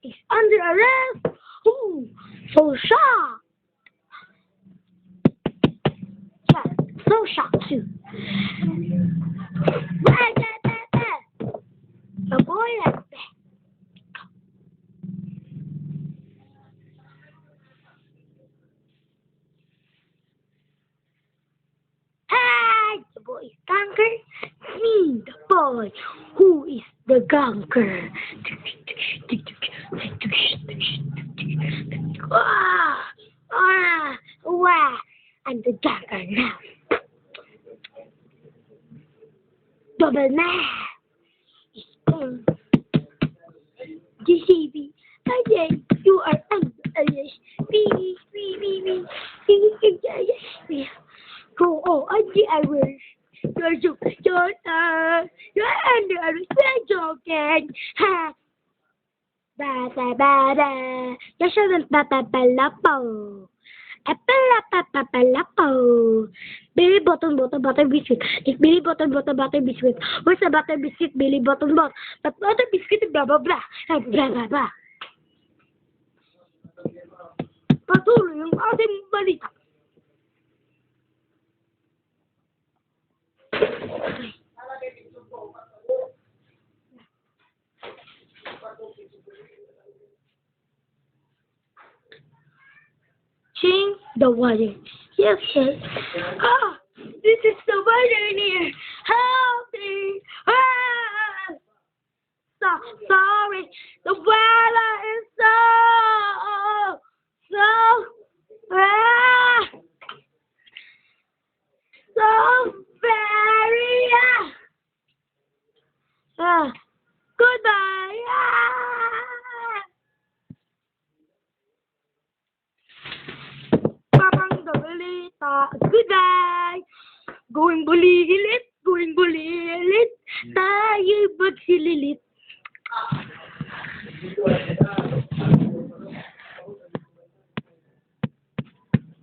is under arrest. Ooh, so shocked. Yeah, so shocked too. The boy is back. Hey, the boy is conquered. Me, the boy, who is the conqueror. Wow, I'm the conqueror now. Double man. GCB, again, you are under arrest. Go on the arrest. You're under arrest. You're joking. Ha. Ba. You shouldn't papapalapo. Apalapapapalapo. Billy button butter biscuit. It's Billy button butter biscuit. Where's the butter biscuit? Billy button but butter biscuit blah blah blah. Blah blah blah. Patuloy yung ating balita. Change the water. Yes, sir. This is the water here. Help me. Sorry. The water is so very. Goodbye. Parang the balita. Goodbye. Going bulilit. Tayo magsililit.